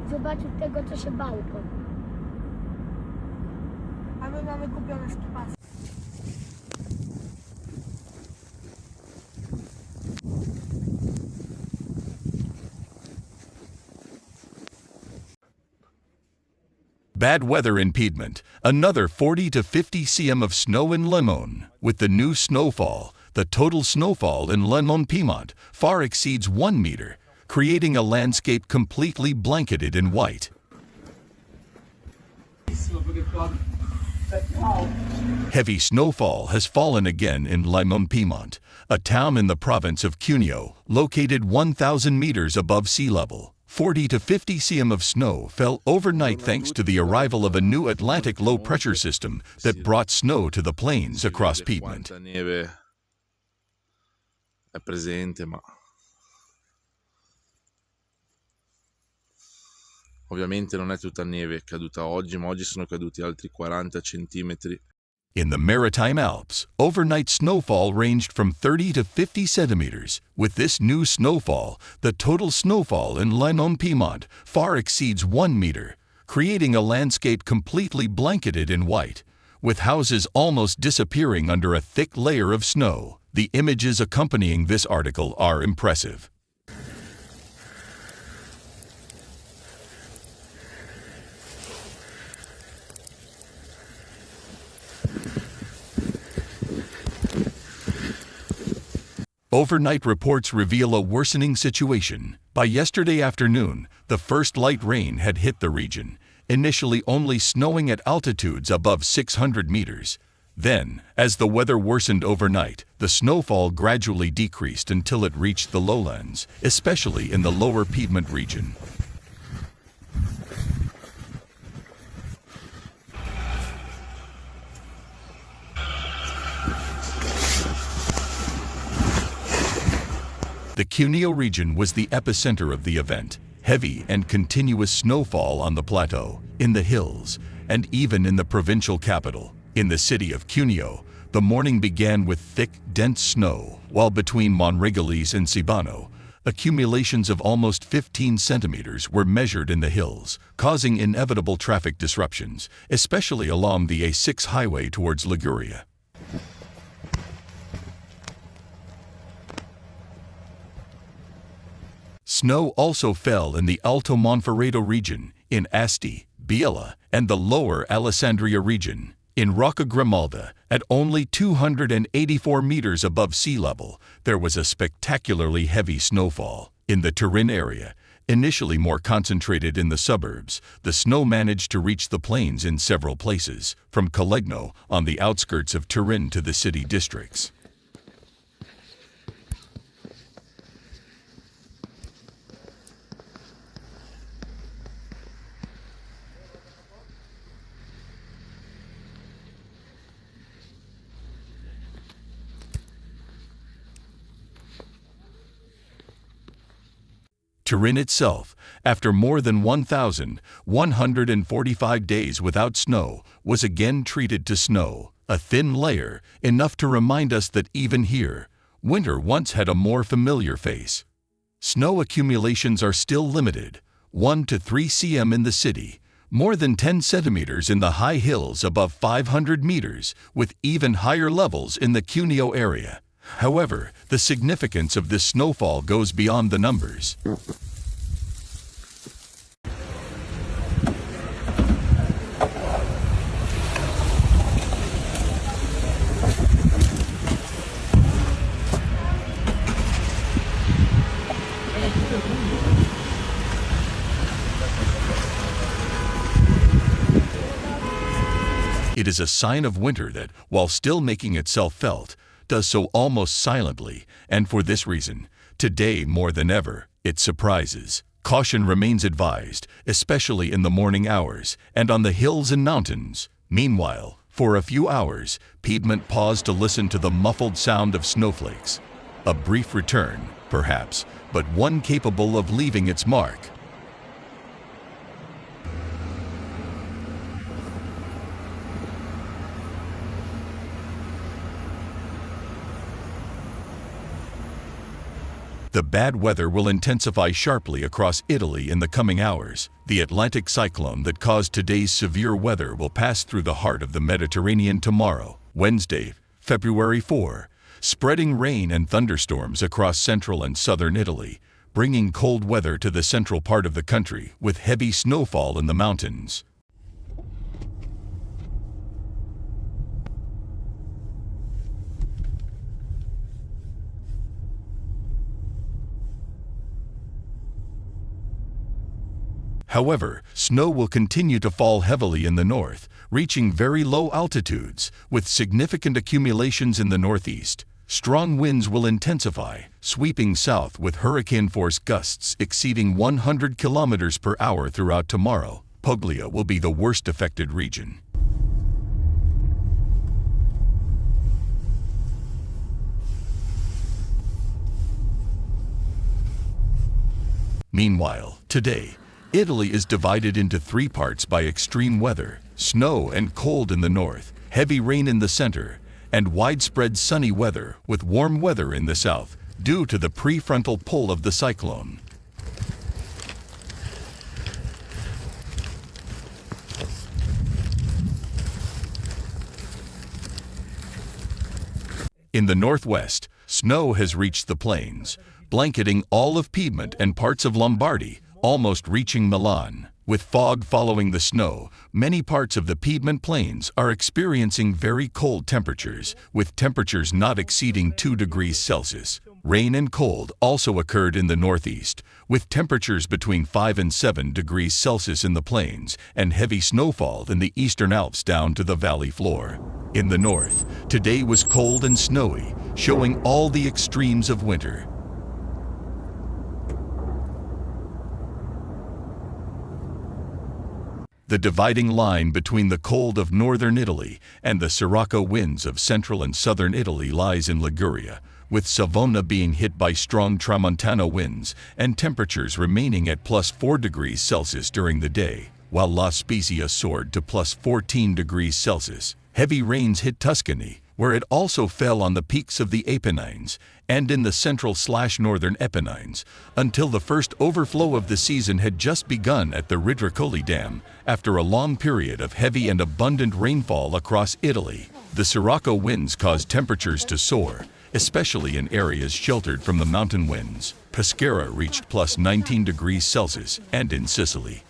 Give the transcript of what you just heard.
Zobaczył tego, co się bał. A my mamy kupione skipasy. Bad weather in Piedmont, another 40 to 50 cm of snow in Limone. With the new snowfall, the total snowfall in Limone Piemonte far exceeds 1 meter, creating a landscape completely blanketed in white. Heavy snowfall has fallen again in Limone Piemonte, a town in the province of Cuneo, located 1,000 meters above sea level. 40 to 50 cm of snow fell overnight thanks to the arrival of a new Atlantic low-pressure system that brought snow to the plains across Piedmont. Neve è presente, ma ovviamente non è tutta neve caduta oggi, ma oggi sono caduti altri 40 centimetri. In the Maritime Alps, overnight snowfall ranged from 30 to 50 centimeters. With this new snowfall, the total snowfall in Limone Piemonte far exceeds 1 meter, creating a landscape completely blanketed in white, with houses almost disappearing under a thick layer of snow. The images accompanying this article are impressive. Overnight reports reveal a worsening situation. By yesterday afternoon, the first light rain had hit the region, initially only snowing at altitudes above 600 meters. Then, as the weather worsened overnight, the snowfall gradually decreased until it reached the lowlands, especially in the lower Piedmont region. The Cuneo region was the epicenter of the event. Heavy and continuous snowfall on the plateau, in the hills, and even in the provincial capital. In the city of Cuneo, the morning began with thick, dense snow, while between Monregalis and Cibano, accumulations of almost 15 centimeters were measured in the hills, causing inevitable traffic disruptions, especially along the A6 highway towards Liguria. Snow also fell in the Alto Monferrato region, in Asti, Biella, and the lower Alessandria region. In Rocca Grimalda, at only 284 meters above sea level, there was a spectacularly heavy snowfall. In the Turin area, initially more concentrated in the suburbs, the snow managed to reach the plains in several places, from Colegno on the outskirts of Turin to the city districts. Turin itself, after more than 1,145 days without snow, was again treated to snow, a thin layer, enough to remind us that even here, winter once had a more familiar face. Snow accumulations are still limited, 1 to 3 cm in the city, more than 10 centimeters in the high hills above 500 meters, with even higher levels in the Cuneo area. However, the significance of this snowfall goes beyond the numbers. It is a sign of winter that, while still making itself felt, does so almost silently, and for this reason, today more than ever, it surprises. Caution remains advised, especially in the morning hours and on the hills and mountains. Meanwhile, for a few hours, Piedmont paused to listen to the muffled sound of snowflakes. A brief return, perhaps, but one capable of leaving its mark. The bad weather will intensify sharply across Italy in the coming hours. The Atlantic cyclone that caused today's severe weather will pass through the heart of the Mediterranean tomorrow, Wednesday, February 4, spreading rain and thunderstorms across central and southern Italy, bringing cold weather to the central part of the country with heavy snowfall in the mountains. However, snow will continue to fall heavily in the north, reaching very low altitudes, with significant accumulations in the northeast. Strong winds will intensify, sweeping south with hurricane-force gusts exceeding 100 kilometers per hour throughout tomorrow. Puglia will be the worst affected region. Meanwhile, today, Italy is divided into three parts by extreme weather: snow and cold in the north, heavy rain in the center, and widespread sunny weather with warm weather in the south, due to the prefrontal pull of the cyclone. In the northwest, snow has reached the plains, blanketing all of Piedmont and parts of Lombardy, almost reaching Milan. With fog following the snow, many parts of the Piedmont Plains are experiencing very cold temperatures, with temperatures not exceeding 2 degrees Celsius. Rain and cold also occurred in the northeast, with temperatures between 5 and 7 degrees Celsius in the plains, and heavy snowfall in the eastern Alps down to the valley floor. In the north, today was cold and snowy, showing all the extremes of winter. The dividing line between the cold of northern Italy and the sirocco winds of central and southern Italy lies in Liguria, with Savona being hit by strong tramontana winds and temperatures remaining at +4 degrees Celsius during the day, while La Spezia soared to +14 degrees Celsius. Heavy rains hit Tuscany, where it also fell on the peaks of the Apennines and in the central/northern Apennines, until the first overflow of the season had just begun at the Ridricoli Dam after a long period of heavy and abundant rainfall across Italy. The sirocco winds caused temperatures to soar, especially in areas sheltered from the mountain winds. Pescara reached +19 degrees Celsius, and in Sicily,